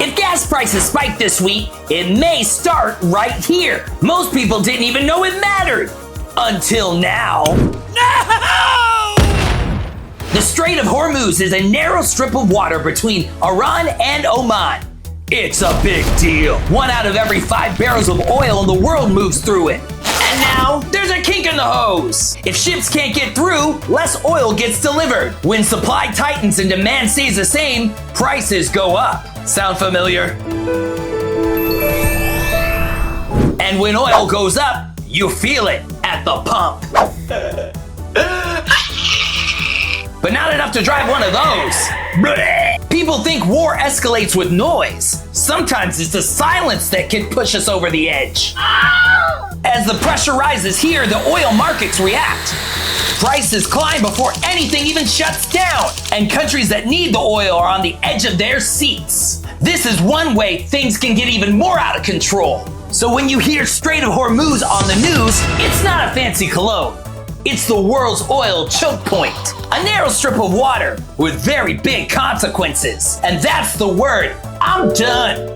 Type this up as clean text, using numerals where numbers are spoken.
If gas prices spike this week, it may start right here. Most people didn't even know it mattered. Until now. No! The Strait of Hormuz is a narrow strip of water between Iran and Oman. It's a big deal. 1 out of every 5 barrels of oil in the world moves through it. And now, there's a kink in the hose. If ships can't get through, less oil gets delivered. When supply tightens and demand stays the same, prices go up. Sound familiar? And when oil goes up, you feel it at the pump. But not enough to drive one of those. Blech. People think war escalates with noise. Sometimes it's the silence that can push us over the edge. As the pressure rises here, the oil markets react. Prices climb before anything even shuts down, and countries that need the oil are on the edge of their seats. This is one way things can get even more out of control. So when you hear Strait of Hormuz on the news, it's not a fancy cologne. It's the world's oil choke point, a narrow strip of water with very big consequences. And that's the word. I'm done.